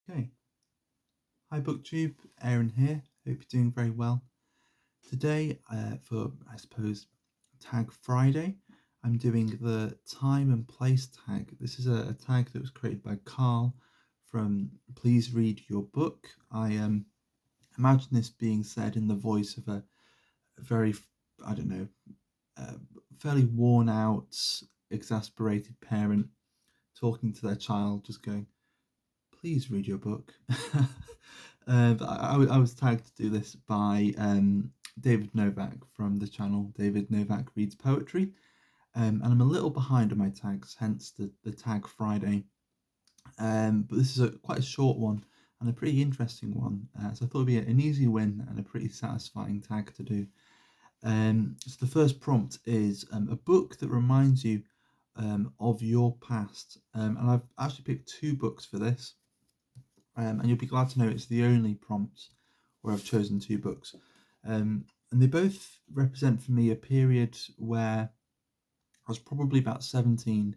Okay, hi booktube, Aaron here. Hope you're doing very well. Today, for I suppose Tag Friday, I'm doing the time and place tag. This is a tag that was created by Carl from Please Read Your Book. I imagine this being said in the voice of a very, I don't know, uh, fairly worn out, exasperated parent talking to their child, just going, please read your book. But I was tagged to do this by David Novak from the channel David Novak Reads Poetry. And I'm a little behind on my tags, hence the tag Friday. But this is quite a short one and a pretty interesting one. So I thought it'd be an easy win and a pretty satisfying tag to do. So the first prompt is a book that reminds you of your past. And I've actually picked two books for this. And you'll be glad to know it's the only prompt where I've chosen two books. And they both represent for me a period where I was probably about 17,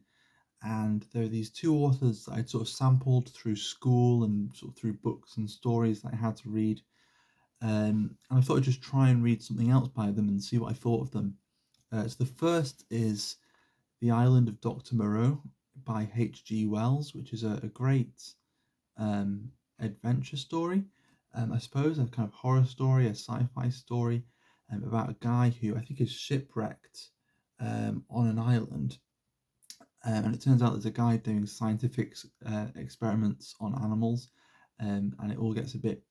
and there are these two authors that I'd sort of sampled through school and sort of through books and stories that I had to read. And I thought I'd just try and read something else by them and see what I thought of them. So the first is The Island of Dr. Moreau by H.G. Wells, which is a great um, adventure story, I suppose, a kind of horror story, a sci-fi story about a guy who I think is shipwrecked on an island. And it turns out there's a guy doing scientific experiments on animals, and it all gets a bit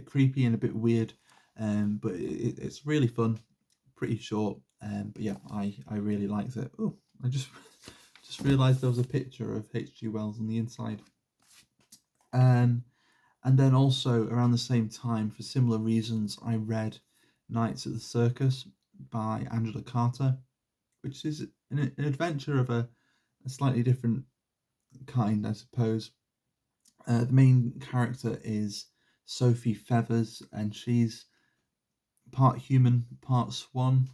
creepy and a bit weird, but it's really fun, pretty short. But yeah, I really liked it. Oh, I just realised there was a picture of H.G. Wells on the inside. Um, And then also around the same time, for similar reasons, I read Nights at the Circus by Angela Carter, which is an adventure of a slightly different kind, I suppose. The main character is Sophie Feathers, and she's part human, part swan.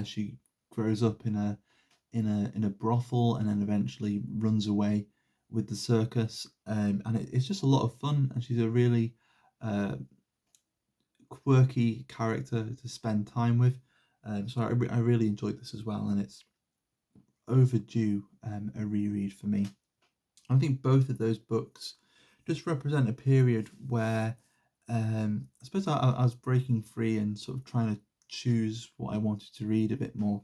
She grows up in a brothel and then eventually runs away with the circus. And it's just a lot of fun. And she's a really uh, quirky character to spend time with. So I really enjoyed this as well, and it's overdue a reread for me. I think both of those books just represent a period where I suppose I was breaking free and sort of trying to choose what I wanted to read a bit more.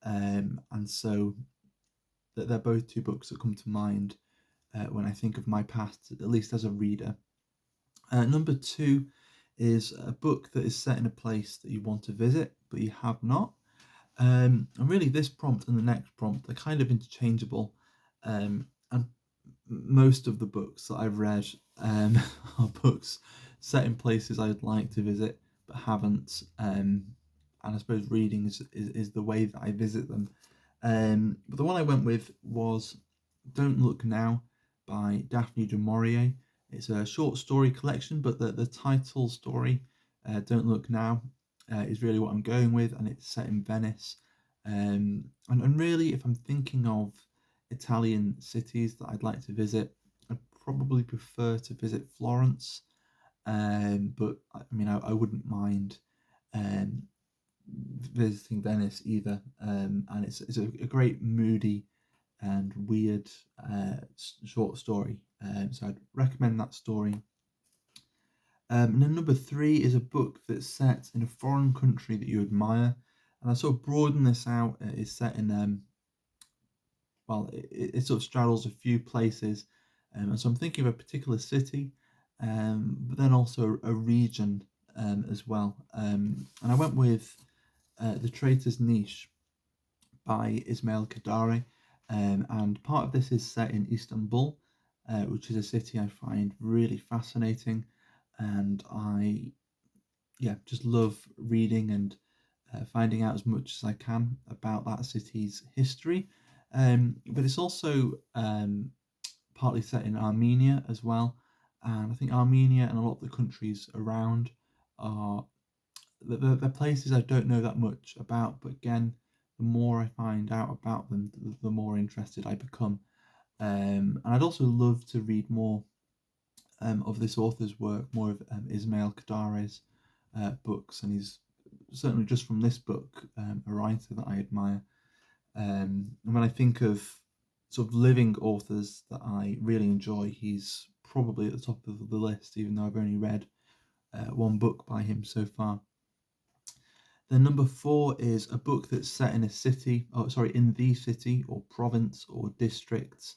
And so that they're both two books that come to mind when I think of my past, at least as a reader. Number two is a book that is set in a place that you want to visit, but you have not. And really, this prompt and the next prompt are kind of interchangeable. And most of the books that I've read are books set in places I'd like to visit but haven't. And I suppose reading is the way that I visit them. But the one I went with was Don't Look Now by Daphne du Maurier. It's a short story collection, but the title story, Don't Look Now, is really what I'm going with, and it's set in Venice. And really, if I'm thinking of Italian cities that I'd like to visit, I'd probably prefer to visit Florence. But I mean, I wouldn't mind um, visiting Venice either. And it's a great moody and weird short story. So I'd recommend that story. And then number three is a book that's set in a foreign country that you admire. And I sort of broaden this out. It's set in, it sort of straddles a few places. And so I'm thinking of a particular city, but then also a region as well. And I went with The Traitor's Niche by Ismail Kadare. And part of this is set in Istanbul, which is a city I find really fascinating. And I, yeah, just love reading and finding out as much as I can about that city's history. But it's also partly set in Armenia as well. And I think Armenia and a lot of the countries around are the places I don't know that much about. But again, the more I find out about them, the more interested I become. And I'd also love to read more of this author's work, more of Ismail Qadare's books, and he's certainly, just from this book, a writer that I admire. And when I think of sort of living authors that I really enjoy, he's probably at the top of the list, even though I've only read one book by him so far. Then number 4 is a book that's set in a city, in the city or province or district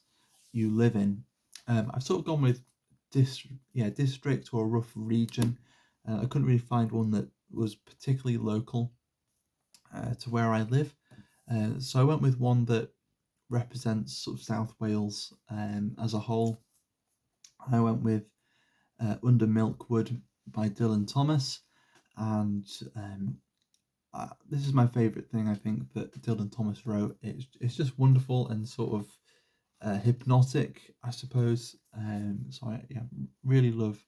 you live in. I've sort of gone with district or a rough region. I couldn't really find one that was particularly local to where I live. So I went with one that represents sort of South Wales as a whole. I went with Under Milkwood by Dylan Thomas, and this is my favourite thing I think that Dylan Thomas wrote. It's just wonderful and sort of hypnotic, I suppose. So I really love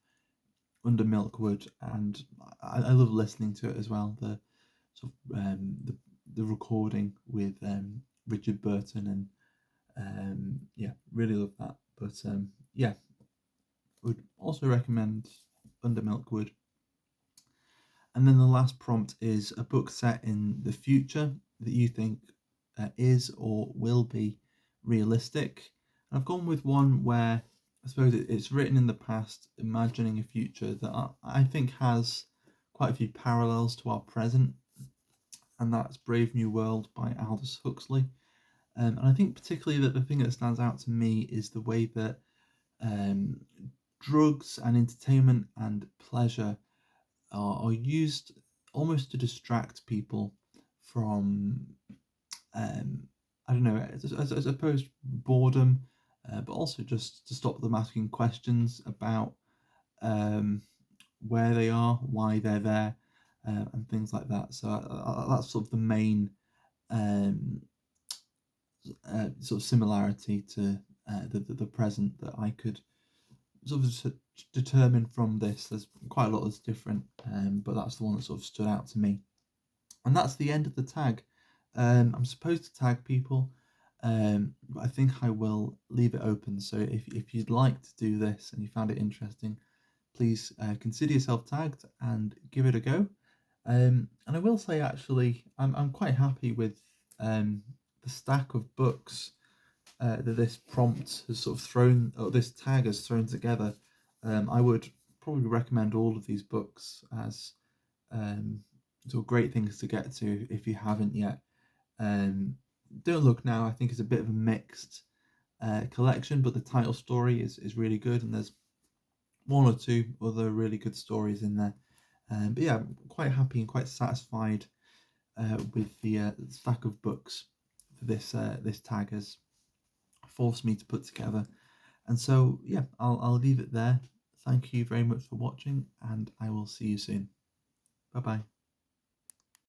Under Milkwood, and I love listening to it as well. The sort of the recording with Richard Burton, and really love that. But would also recommend Under Milkwood. And then the last prompt is a book set in the future that you think is or will be realistic. And I've gone with one where I suppose it's written in the past, imagining a future that I think has quite a few parallels to our present, and that's Brave New World by Aldous Huxley. And I think particularly that the thing that stands out to me is the way that drugs and entertainment and pleasure are used almost to distract people from, I don't know, I suppose boredom, but also just to stop them asking questions about where they are, why they're there, and things like that. So that's sort of the main sort of similarity to the present that I could sort of determine from this. There's quite a lot that's different, but that's the one that sort of stood out to me. And that's the end of the tag. I'm supposed to tag people, but I think I will leave it open. So if you'd like to do this and you found it interesting, please consider yourself tagged and give it a go. And I will say, actually, I'm quite happy with the stack of books that this prompt has sort of thrown, or this tag has thrown together. I would probably recommend all of these books as sort of great things to get to if you haven't yet. Don't Look Now, I think, is a bit of a mixed collection, but the title story is really good, and there's one or two other really good stories in there. But yeah, I'm quite happy and quite satisfied with the stack of books for this tag has forced me to put together. And so yeah, I'll leave it there. Thank you very much for watching, and I will see you soon. Bye bye.